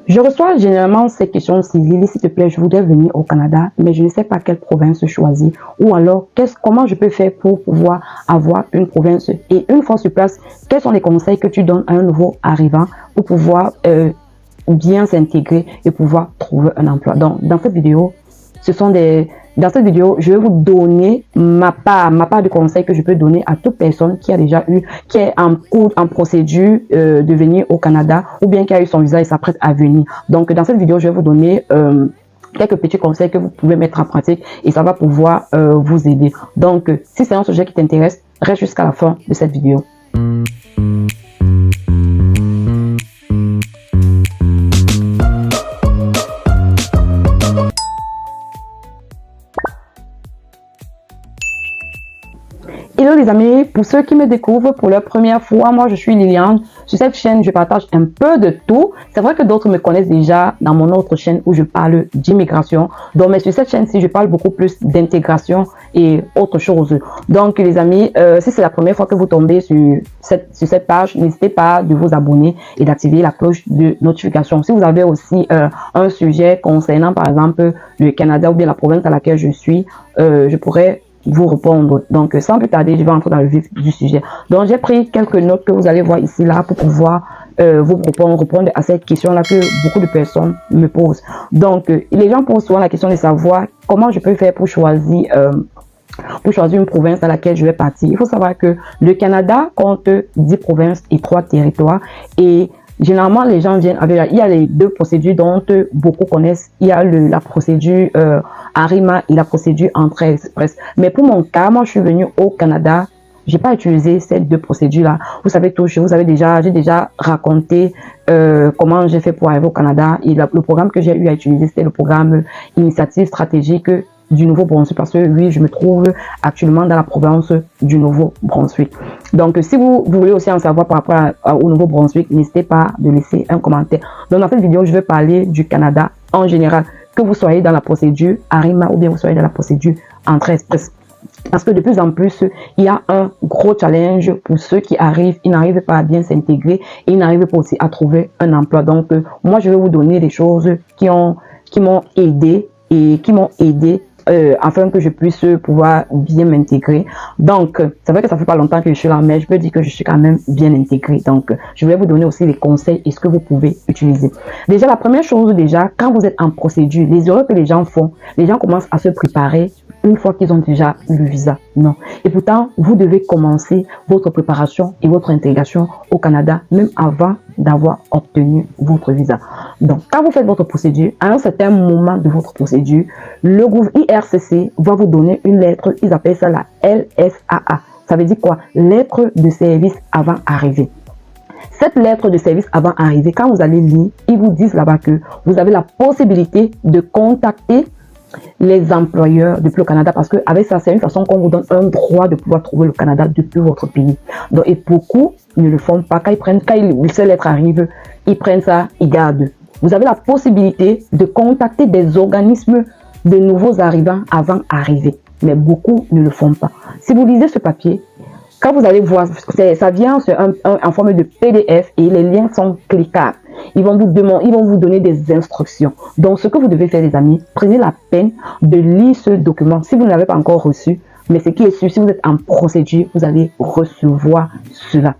Je reçois généralement ces questions-ci. Lily, s'il te plaît, je voudrais venir au Canada, mais je ne sais pas quelle province choisir. Ou alors, comment je peux faire pour pouvoir avoir une province. Et une fois sur place, quels sont les conseils que tu donnes à un nouveau arrivant pour pouvoir bien s'intégrer et pouvoir trouver un emploi. Donc, dans cette vidéo, dans cette vidéo, je vais vous donner ma part de conseils que je peux donner à toute personne qui a déjà eu, qui est en cours, en procédure de venir au Canada, ou bien qui a eu son visa et s'apprête à venir. Donc, dans cette vidéo, je vais vous donner quelques petits conseils que vous pouvez mettre en pratique et ça va pouvoir vous aider. Donc, si c'est un sujet qui t'intéresse, reste jusqu'à la fin de cette vidéo. Hello les amis, pour ceux qui me découvrent pour la première fois, moi je suis Liliane. Sur cette chaîne, je partage un peu de tout. C'est vrai que d'autres me connaissent déjà dans mon autre chaîne où je parle d'immigration. Donc, mais sur cette chaîne-ci, je parle beaucoup plus d'intégration et autre chose. Donc les amis, si c'est la première fois que vous tombez sur cette page, n'hésitez pas de vous abonner et d'activer la cloche de notification. Si vous avez aussi un sujet concernant par exemple le Canada ou bien la province à laquelle je suis, je pourrais vous répondre. Donc, sans plus tarder, je vais entrer dans le vif du sujet. Donc, j'ai pris quelques notes que vous allez voir ici, là, pour pouvoir vous répondre à cette question-là que beaucoup de personnes me posent. Donc, les gens posent souvent la question de savoir comment je peux faire pour choisir une province à laquelle je vais partir. Il faut savoir que le Canada compte 10 provinces et 3 territoires et généralement, les gens viennent avec... Il y a les deux procédures dont beaucoup connaissent. Il y a la procédure ARIMA et la procédure Entrée Express. Mais pour mon cas, moi, je suis venue au Canada. J'ai pas utilisé ces deux procédures-là. Vous savez tous, j'ai déjà raconté comment j'ai fait pour arriver au Canada. Et le programme que j'ai eu à utiliser, c'était le programme Initiative stratégique du Nouveau-Brunswick parce que oui, je me trouve actuellement dans la province du Nouveau-Brunswick. Donc, si vous voulez aussi en savoir par rapport au Nouveau-Brunswick, n'hésitez pas de laisser un commentaire. Donc, dans cette vidéo, je vais parler du Canada en général, que vous soyez dans la procédure ARIMA ou bien vous soyez dans la procédure Entrée Express. Parce que de plus en plus, il y a un gros challenge pour ceux qui arrivent, ils n'arrivent pas à bien s'intégrer et ils n'arrivent pas aussi à trouver un emploi. Donc, moi, je vais vous donner des choses qui m'ont aidé afin que je puisse pouvoir bien m'intégrer. Donc, c'est vrai que ça fait pas longtemps que je suis là, mais je peux dire que je suis quand même bien intégrée. Donc, je vais vous donner aussi les conseils et ce que vous pouvez utiliser. Déjà, la première chose, quand vous êtes en procédure, les erreurs que les gens font, les gens commencent à se préparer une fois qu'ils ont déjà le visa. Non. Et pourtant, vous devez commencer votre préparation et votre intégration au Canada, même avant d'avoir obtenu votre visa. Donc, quand vous faites votre procédure, à un certain moment de votre procédure, le gouvernement IRCC va vous donner une lettre, ils appellent ça la LSAA. Ça veut dire quoi? Lettre de service avant arrivée. Cette lettre de service avant arrivée, quand vous allez lire, ils vous disent là-bas que vous avez la possibilité de contacter les employeurs depuis le Canada parce que avec ça, c'est une façon qu'on vous donne un droit de pouvoir trouver le Canada depuis votre pays. Donc, et beaucoup ne le font pas. Quand ces lettres arrivent, ils prennent ça, ils gardent. Vous avez la possibilité de contacter des organismes de nouveaux arrivants avant d'arriver. Mais beaucoup ne le font pas. Si vous lisez ce papier, quand vous allez voir, ça vient en forme de PDF et les liens sont cliquables. Ils vont vous donner des instructions. Donc, ce que vous devez faire, les amis, prenez la peine de lire ce document. Si vous ne l'avez pas encore reçu, mais ce qui est sûr, si vous êtes en procédure, vous allez recevoir cela.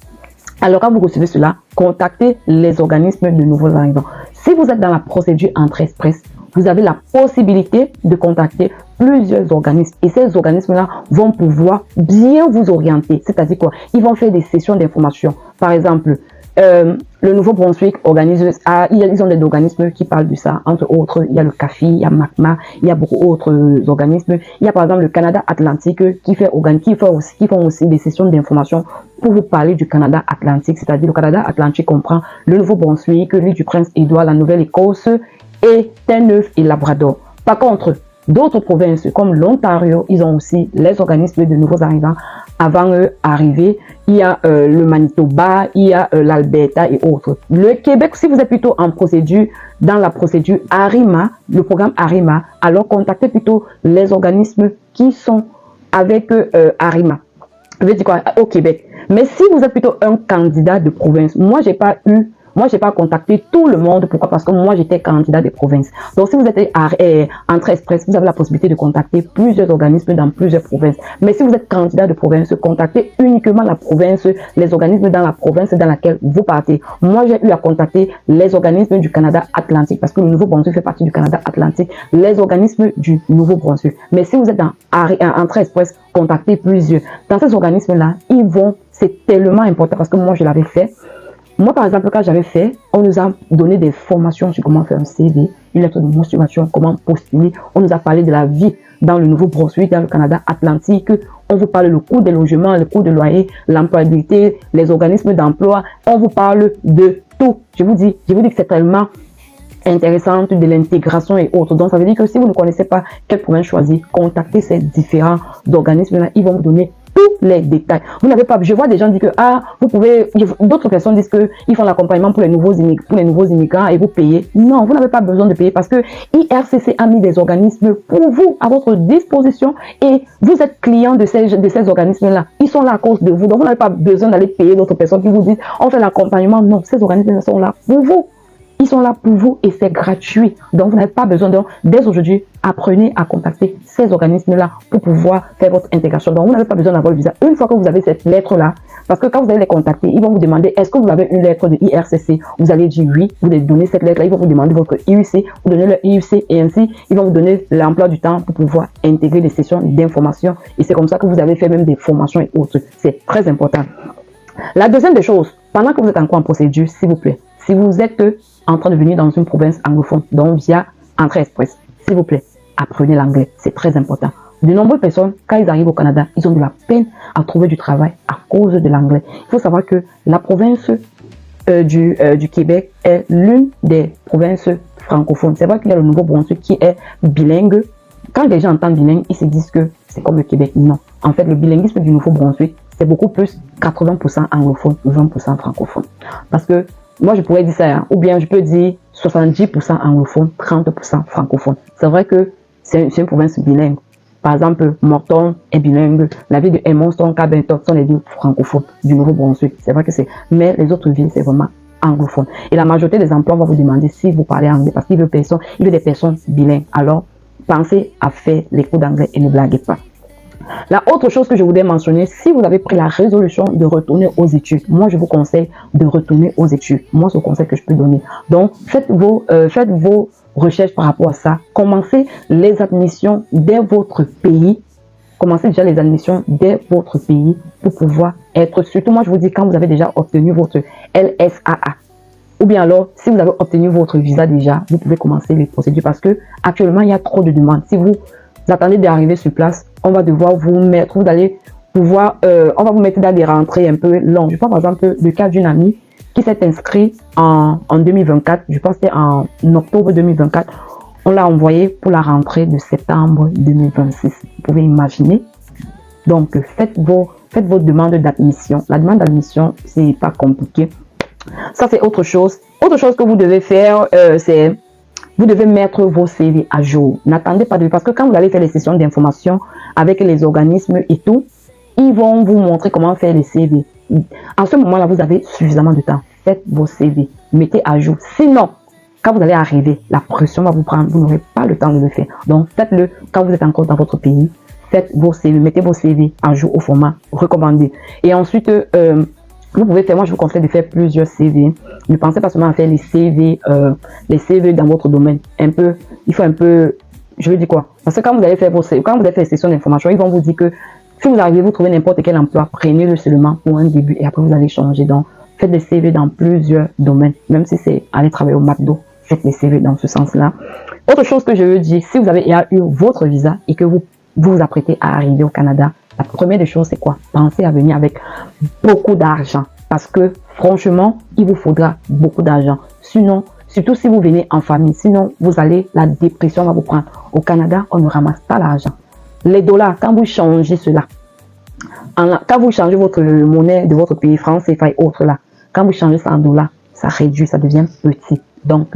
Alors, quand vous recevez cela, contactez les organismes de nouveaux arrivants. Si vous êtes dans la procédure Entrée Express, vous avez la possibilité de contacter plusieurs organismes. Et ces organismes-là vont pouvoir bien vous orienter. C'est-à-dire quoi? Ils vont faire des sessions d'information. Par exemple, le Nouveau-Brunswick organise, ils ont des organismes qui parlent de ça. Entre autres, il y a le CAFI, il y a MACMA, il y a beaucoup d'autres organismes. Il y a par exemple le Canada Atlantique qui font aussi des sessions d'information pour vous parler du Canada Atlantique. C'est-à-dire le Canada Atlantique comprend le Nouveau-Brunswick, l'île du Prince-Édouard, la Nouvelle-Écosse et Terre-Neuve et Labrador. Par contre, d'autres provinces comme l'Ontario, ils ont aussi les organismes de nouveaux arrivants avant arriver. Il y a le Manitoba, il y a l'Alberta et autres. Le Québec, si vous êtes plutôt en procédure, dans la procédure ARIMA, le programme ARIMA, alors contactez plutôt les organismes qui sont avec ARIMA. Je veux dire quoi? Au Québec. Mais si vous êtes plutôt un candidat de province, moi, j'ai pas eu Moi, j'ai pas contacté tout le monde. Pourquoi? Parce que moi, j'étais candidat des provinces. Donc, si vous êtes entrée express, vous avez la possibilité de contacter plusieurs organismes dans plusieurs provinces. Mais si vous êtes candidat de province, contactez uniquement la province, les organismes dans la province dans laquelle vous partez. Moi, j'ai eu à contacter les organismes du Canada Atlantique parce que le Nouveau-Brunswick fait partie du Canada Atlantique, les organismes du Nouveau-Brunswick. Mais si vous êtes dans entrée express, contactez plusieurs. Dans ces organismes-là, c'est tellement important parce que moi, je l'avais fait. Moi, par exemple, quand j'avais fait, on nous a donné des formations sur comment faire un CV, une lettre de motivation, comment postuler. On nous a parlé de la vie dans le Nouveau-Brunswick, dans le Canada Atlantique. On vous parle le coût des logements, le coût de loyer, l'employabilité, les organismes d'emploi. On vous parle de tout. Je vous dis que c'est tellement intéressant, de l'intégration et autres. Donc, ça veut dire que si vous ne connaissez pas quel province choisir, contactez ces différents organismes-là. Ils vont vous donner tous les détails. Vous n'avez pas, je vois des gens dire que, vous pouvez, d'autres personnes disent que ils font l'accompagnement pour les nouveaux immigrants et vous payez. Non, vous n'avez pas besoin de payer parce que IRCC a mis des organismes pour vous, à votre disposition et vous êtes client de ces organismes-là. Ils sont là à cause de vous. Donc, vous n'avez pas besoin d'aller payer d'autres personnes qui vous disent, on fait l'accompagnement. Non, ces organismes sont là pour vous. Ils sont là pour vous et c'est gratuit. Donc, vous n'avez pas besoin de... Dès aujourd'hui, apprenez à contacter ces organismes-là pour pouvoir faire votre intégration. Donc, vous n'avez pas besoin d'avoir le visa. Une fois que vous avez cette lettre-là, parce que quand vous allez les contacter, ils vont vous demander, est-ce que vous avez une lettre de IRCC? Vous allez dire oui, vous allez donner cette lettre-là. Ils vont vous demander votre IUC, vous donnez le IUC et ainsi, ils vont vous donner l'emploi du temps pour pouvoir intégrer des sessions d'information. Et c'est comme ça que vous avez fait même des formations et autres. C'est très important. La deuxième des choses, pendant que vous êtes encore en procédure, s'il vous plaît, si vous êtes en train de venir dans une province anglophone, donc via entrée express, s'il vous plaît, apprenez l'anglais. C'est très important. De nombreuses personnes, quand ils arrivent au Canada, ils ont de la peine à trouver du travail à cause de l'anglais. Il faut savoir que la province du Québec est l'une des provinces francophones. C'est vrai qu'il y a le Nouveau-Brunswick qui est bilingue. Quand les gens entendent bilingue, ils se disent que c'est comme le Québec. Non. En fait, le bilinguisme du Nouveau-Brunswick, c'est beaucoup plus 80% anglophone, 20% francophone. Parce que moi, je pourrais dire ça, hein, ou bien je peux dire 70% anglophone, 30% francophone. C'est vrai que c'est une province bilingue. Par exemple, Morton est bilingue. La ville de Edmonton, Carbenton sont les villes francophones du Nouveau-Brunswick. C'est vrai que c'est... Mais les autres villes, c'est vraiment anglophone. Et la majorité des emplois va vous demander si vous parlez anglais parce qu'il veut des personnes bilingues. Alors, pensez à faire les cours d'anglais et ne blaguez pas. La autre chose que je voudrais mentionner, si vous avez pris la résolution de retourner aux études, moi je vous conseille de retourner aux études. Moi, c'est le conseil que je peux donner. Donc, faites vos recherches par rapport à ça. Commencez les admissions dès votre pays. Commencez déjà les admissions dès votre pays pour pouvoir être... Surtout, moi je vous dis, quand vous avez déjà obtenu votre LSAA, ou bien alors, si vous avez obtenu votre visa déjà, vous pouvez commencer les procédures parce que actuellement, il y a trop de demandes. Si vous attendez d'arriver sur place, on va devoir vous mettre, vous allez pouvoir, on va vous mettre dans des rentrées un peu longues. Je prends par exemple le cas d'une amie qui s'est inscrite en 2024, je pense que c'était en octobre 2024. On l'a envoyé pour la rentrée de septembre 2026. Vous pouvez imaginer. Donc, faites vos demandes d'admission. La demande d'admission, c'est pas compliqué. Ça, c'est autre chose. Autre chose que vous devez faire, c'est... Vous devez mettre vos CV à jour. N'attendez pas parce que quand vous allez faire les sessions d'information avec les organismes et tout, ils vont vous montrer comment faire les CV. En ce moment-là, vous avez suffisamment de temps. Faites vos CV. Mettez à jour. Sinon, quand vous allez arriver, la pression va vous prendre. Vous n'aurez pas le temps de le faire. Donc, faites-le quand vous êtes encore dans votre pays. Faites vos CV. Mettez vos CV à jour au format recommandé. Et ensuite, vous pouvez faire, moi je vous conseille de faire plusieurs CV. Ne pensez pas seulement à faire les CV dans votre domaine. Il faut un peu, je veux dire quoi? Parce que quand vous allez faire vos CV, quand vous allez faire les sessions d'information, ils vont vous dire que si vous arrivez, vous trouvez n'importe quel emploi, prenez-le seulement pour un début et après vous allez changer. Donc, faites des CV dans plusieurs domaines. Même si c'est aller travailler au McDo, faites des CV dans ce sens-là. Autre chose que je veux dire, si vous avez eu votre visa et que vous vous apprêtez à arriver au Canada, la première des choses, c'est quoi? Pensez à venir avec beaucoup d'argent. Parce que, franchement, il vous faudra beaucoup d'argent. Sinon, surtout si vous venez en famille, sinon, la dépression va vous prendre. Au Canada, on ne ramasse pas l'argent. Les dollars, quand vous changez cela, quand vous changez votre monnaie de votre pays, franc CFA et autres là, quand vous changez ça en dollars, ça réduit, ça devient petit. Donc,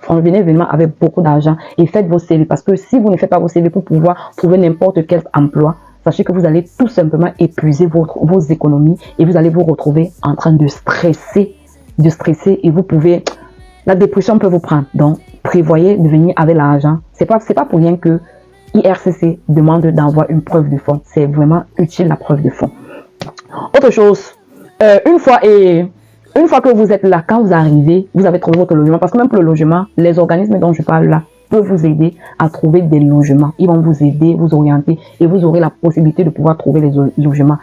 venez vraiment avec beaucoup d'argent et faites vos CV. Parce que si vous ne faites pas vos CV pour pouvoir trouver n'importe quel emploi, sachez que vous allez tout simplement épuiser vos économies et vous allez vous retrouver en train de stresser de stresser et vous pouvez, la dépression peut vous prendre. Donc, prévoyez de venir avec l'argent. C'est pas pour rien que IRCC demande d'avoir une preuve de fonds. C'est vraiment utile la preuve de fonds. Autre chose, une fois que vous êtes là, quand vous arrivez, vous avez trouvé votre logement. Parce que même pour le logement, les organismes dont je parle là peuvent vous aider à trouver des logements. Ils vont vous aider, vous orienter et vous aurez la possibilité de pouvoir trouver les logements.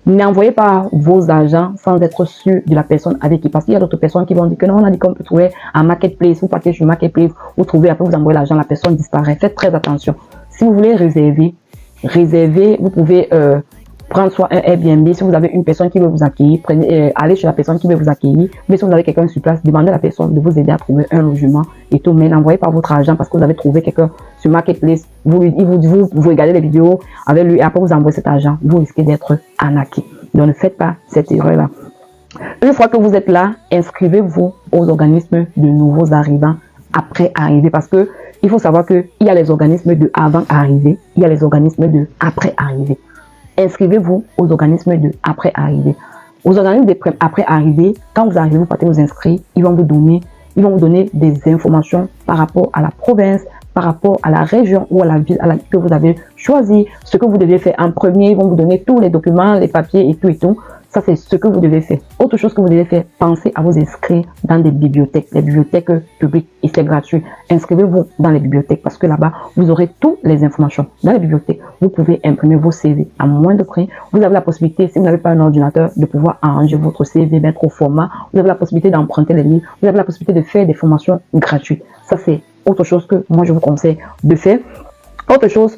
N'envoyez pas vos agents sans être sûr de la personne avec qui. Parce qu'il y a d'autres personnes qui vont dire que non, on a dit qu'on peut trouver un marketplace. Vous partez sur marketplace, vous trouvez, après vous envoyez l'argent, la personne disparaît. Faites très attention. Si vous voulez réserver, vous pouvez prendre soit un Airbnb. Si vous avez une personne qui veut vous accueillir, allez chez la personne qui veut vous accueillir. Mais si vous avez quelqu'un sur place, demandez à la personne de vous aider à trouver un logement et tout. Mais n'envoyez pas votre argent parce que vous avez trouvé quelqu'un sur Marketplace. Vous regardez les vidéos avec lui et après vous envoyez cet argent. Vous risquez d'être arnaqué. Donc ne faites pas cette erreur-là. Une fois que vous êtes là, inscrivez-vous aux organismes de nouveaux arrivants après arrivée parce que il faut savoir qu'il y a les organismes de avant arrivée, il y a les organismes de après arrivée. Inscrivez-vous aux organismes de après arrivée. Aux organismes de après arrivée, quand vous arrivez, vous partez vous inscrire, ils vont vous donner des informations par rapport à la province, par rapport à la région ou à la ville que vous avez choisi, ce que vous devez faire en premier. Ils vont vous donner tous les documents, les papiers et tout et tout. Ça, c'est ce que vous devez faire. Autre chose que vous devez faire, pensez à vous inscrire dans des bibliothèques, les bibliothèques publiques, et c'est gratuit. Inscrivez-vous dans les bibliothèques parce que là-bas, vous aurez toutes les informations. Dans les bibliothèques, vous pouvez imprimer vos CV à moindre prix. Vous avez la possibilité, si vous n'avez pas un ordinateur, de pouvoir arranger votre CV, mettre au format. Vous avez la possibilité d'emprunter les livres. Vous avez la possibilité de faire des formations gratuites. Ça, c'est autre chose que moi, je vous conseille de faire. Autre chose,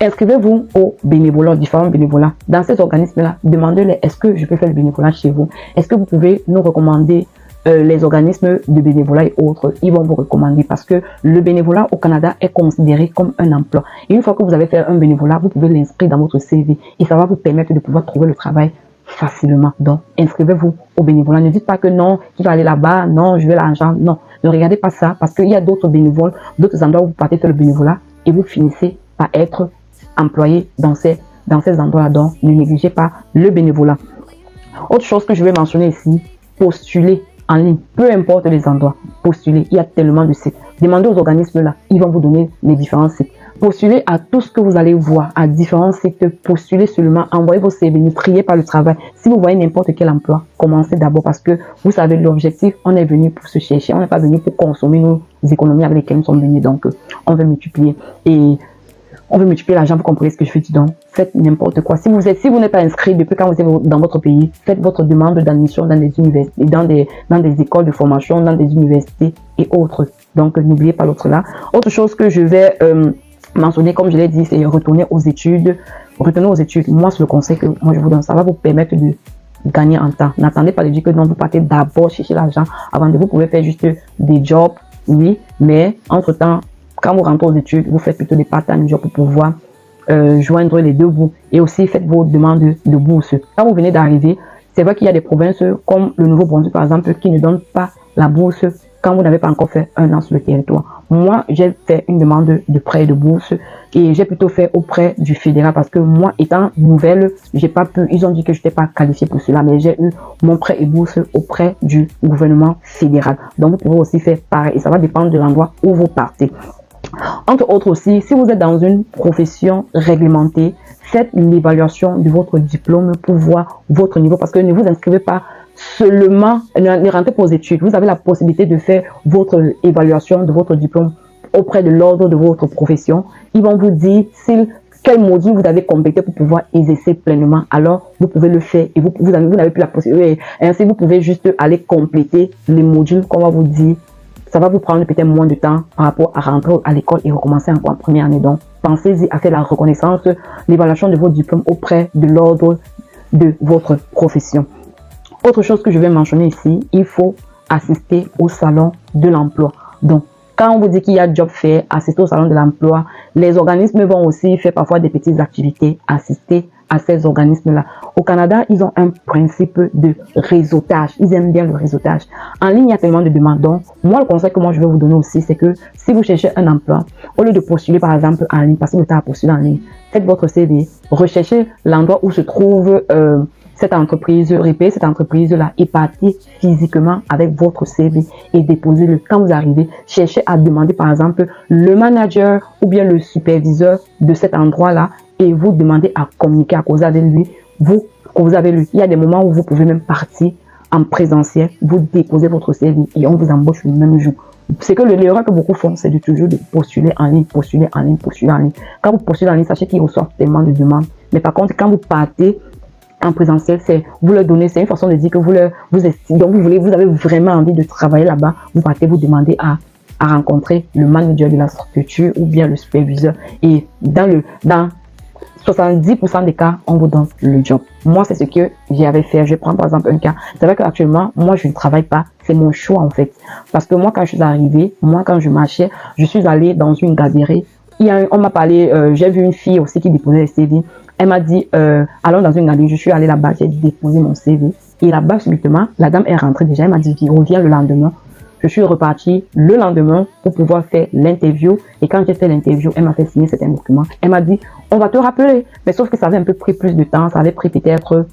inscrivez-vous aux bénévolats, différents bénévolats. Dans ces organismes-là, demandez-les, est-ce que je peux faire le bénévolat chez vous? Est-ce que vous pouvez nous recommander les organismes de bénévolat et autres? Ils vont vous recommander parce que le bénévolat au Canada est considéré comme un emploi. Et une fois que vous avez fait un bénévolat, vous pouvez l'inscrire dans votre CV et ça va vous permettre de pouvoir trouver le travail facilement. Donc, inscrivez-vous au bénévolat. Ne dites pas que non, qu'il va aller là-bas, non, je veux l'argent. Non, ne regardez pas ça parce qu'il y a d'autres bénévoles, d'autres endroits où vous partez faire le bénévolat et vous finissez par être employés dans ces endroits-là. Donc, ne négligez pas le bénévolat. Autre chose que je vais mentionner ici, postuler en ligne. Peu importe les endroits, postuler. Il y a tellement de sites. Demandez aux organismes-là, ils vont vous donner les différents sites. Postulez à tout ce que vous allez voir, à différents sites. Postulez seulement, envoyez vos CV, ne triez pas le travail. Si vous voyez n'importe quel emploi, commencez d'abord parce que vous savez l'objectif, on est venu pour se chercher, on n'est pas venu pour consommer nos économies avec lesquelles nous sommes venus. Donc, on veut multiplier. Et on veut multiplier l'argent, vous comprenez ce que je veux dire. Donc, faites n'importe quoi. Si vous n'êtes pas inscrit depuis quand vous êtes dans votre pays, faites votre demande d'admission dans des universités, dans des écoles de formation, dans des universités et autres. Donc, n'oubliez pas l'autre là. Autre chose que je vais mentionner, comme je l'ai dit, c'est retourner aux études. Retourner aux études. Moi, c'est le conseil que moi je vous donne. Ça va vous permettre de gagner en temps. N'attendez pas de dire que non, vous partez d'abord chercher l'argent avant de vous pouvez faire juste des jobs, oui, mais entre-temps, quand vous rentrez aux études, vous faites plutôt des part-time jobs pour pouvoir joindre les deux bouts. Et aussi, faites vos demandes de bourse. Quand vous venez d'arriver, c'est vrai qu'il y a des provinces comme le Nouveau-Brunswick, par exemple, qui ne donnent pas la bourse quand vous n'avez pas encore fait un an sur le territoire. Moi, j'ai fait une demande de prêt de bourse et j'ai plutôt fait auprès du fédéral parce que moi, étant nouvelle, j'ai pas pu, ils ont dit que je n'étais pas qualifiée pour cela, mais j'ai eu mon prêt et bourse auprès du gouvernement fédéral. Donc, vous pouvez aussi faire pareil et ça va dépendre de l'endroit où vous partez. Entre autres aussi, si vous êtes dans une profession réglementée, faites l'évaluation de votre diplôme pour voir votre niveau parce que ne vous inscrivez pas seulement, ne rentrez pas aux études. Vous avez la possibilité de faire votre évaluation de votre diplôme auprès de l'ordre de votre profession. Ils vont vous dire quel module vous avez complété pour pouvoir exercer pleinement. Alors, vous pouvez le faire et vous n'avez plus la possibilité. Et ainsi, vous pouvez juste aller compléter les modules qu'on va vous dire. Ça va vous prendre peut-être moins de temps par rapport à rentrer à l'école et recommencer encore en première année. Donc, pensez-y à faire la reconnaissance, l'évaluation de votre diplôme auprès de l'ordre de votre profession. Autre chose que je vais mentionner ici, il faut assister au salon de l'emploi. Donc, quand on vous dit qu'il y a job fair, assister au salon de l'emploi, les organismes vont aussi faire parfois des petites activités, assister à ces organismes-là. Au Canada, ils ont un principe de réseautage. Ils aiment bien le réseautage. En ligne, il y a tellement de demandes. Donc, moi, le conseil que moi, je vais vous donner aussi, c'est que si vous cherchez un emploi, au lieu de postuler, par exemple, en ligne, passez le temps à postuler en ligne, faites votre CV, recherchez l'endroit où se trouve cette entreprise, répétez cette entreprise-là et partez physiquement avec votre CV et déposez-le. Quand vous arrivez, cherchez à demander par exemple le manager ou bien le superviseur de cet endroit-là et vous demandez à communiquer, à causer avec lui. Il y a des moments où vous pouvez même partir en présentiel, vous déposez votre CV et on vous embauche le même jour. C'est que l'erreur que beaucoup font, c'est de toujours postuler en ligne, postuler en ligne, postuler en ligne. Quand vous postulez en ligne, sachez qu'ils reçoivent tellement de demandes. Mais par contre, quand vous partez en présentiel, vous leur donnez, c'est une façon de dire que vous avez vraiment envie de travailler là-bas. Vous partez, vous demandez à rencontrer le manager de la structure ou bien le superviseur. Et dans 70% des cas, on vous donne le job. Moi, c'est ce que j'avais fait. Je prends par exemple un cas. C'est vrai qu'actuellement, moi, je ne travaille pas. C'est mon choix, en fait. Parce que moi, quand je suis arrivée, quand je marchais, je suis allée dans une galerie. On m'a parlé, j'ai vu une fille aussi qui déposait le CV. Elle m'a dit, allons dans une galerie. Je suis allée là-bas, j'ai déposé mon CV. Et là-bas, subitement, la dame est rentrée déjà. Elle m'a dit, reviens le lendemain. Je suis repartie le lendemain pour pouvoir faire l'interview. Et quand j'ai fait l'interview, elle m'a fait signer certains documents. Elle m'a dit, on va te rappeler. Mais sauf que ça avait un peu pris plus de temps. Ça avait pris peut-être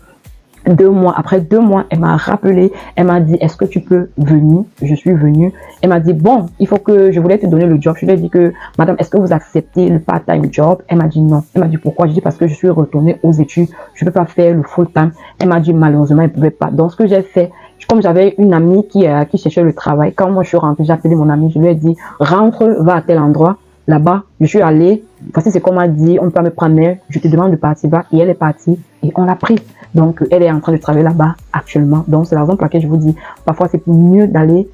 2 mois. Après 2 mois, elle m'a rappelé. Elle m'a dit, est-ce que tu peux venir? Je suis venue. Elle m'a dit, bon, il faut que je voulais te donner le job. Je lui ai dit que, madame, est-ce que vous acceptez le part-time job? Elle m'a dit non. Elle m'a dit pourquoi? Je dis parce que je suis retournée aux études. Je ne peux pas faire le full-time. Elle m'a dit malheureusement, elle ne pouvait pas. Donc, ce que j'ai fait, comme j'avais une amie qui cherchait le travail, quand moi je suis rentrée, j'ai appelé mon amie, je lui ai dit, rentre, va à tel endroit. Là-bas, je suis allée, voici ce qu'on m'a dit, on ne peut pas me prendre, mais je te demande de partir là. Et elle est partie et on l'a pris. Donc, elle est en train de travailler là-bas actuellement. Donc, c'est la raison pour laquelle je vous dis, parfois c'est mieux d'aller.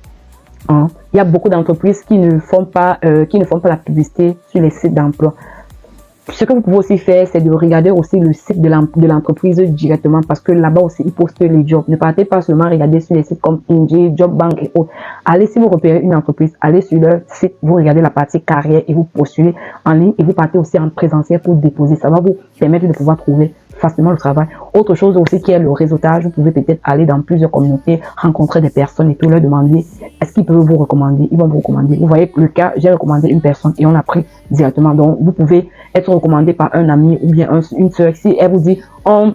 Il y a beaucoup d'entreprises qui ne font pas la publicité sur les sites d'emploi. Ce que vous pouvez aussi faire, c'est de regarder aussi le site de l'entreprise directement parce que là-bas aussi, ils postent les jobs. Ne partez pas seulement regarder sur les sites comme Indeed, Jobbank et autres. Allez, si vous repérez une entreprise, allez sur leur site, vous regardez la partie carrière et vous postulez en ligne et vous partez aussi en présentiel pour déposer. Ça va vous permettre de pouvoir trouver facilement le travail. Autre chose aussi qui est le réseautage, vous pouvez peut-être aller dans plusieurs communautés, rencontrer des personnes et tout, leur demander est-ce qu'ils peuvent vous recommander, ils vont vous recommander. Vous voyez le cas, j'ai recommandé une personne et on l'a pris directement. Donc, vous pouvez être recommandé par un ami ou bien une soeur. Si elle vous dit, on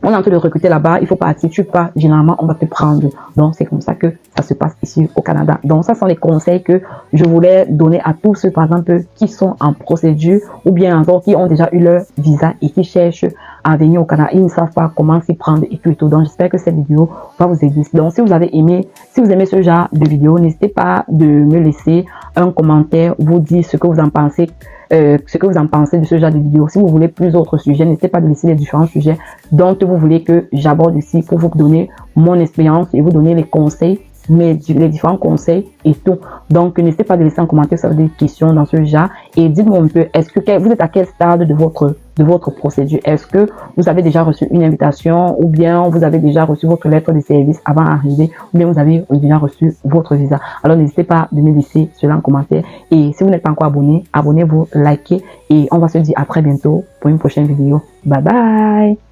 est en train de recruter là-bas, il faut partir, tu pars, généralement, on va te prendre. Donc, c'est comme ça que ça se passe ici au Canada. Donc, ça sont les conseils que je voulais donner à tous ceux, par exemple, qui sont en procédure ou bien encore qui ont déjà eu leur visa et qui cherchent à venir au Canada. Ils ne savent pas comment s'y prendre et tout. Donc, j'espère que cette vidéo va vous aider. Donc, si vous aimez ce genre de vidéo, n'hésitez pas de me laisser un commentaire, vous dire ce que vous en pensez. De ce genre de vidéo. Si vous voulez plus d'autres sujets, n'hésitez pas de laisser les différents sujets dont vous voulez que j'aborde ici pour vous donner mon expérience et vous donner les conseils, les différents conseils et tout. Donc, n'hésitez pas de laisser un commentaire sur des questions dans ce genre et dites-moi un peu, est-ce que vous êtes à quel stade de votre procédure? Est-ce que vous avez déjà reçu une invitation ou bien vous avez déjà reçu votre lettre de service avant d'arriver ou bien vous avez déjà reçu votre visa? Alors, n'hésitez pas de me laisser cela en commentaire et si vous n'êtes pas encore abonné, abonnez-vous, likez et on va se dire à très bientôt pour une prochaine vidéo. Bye bye!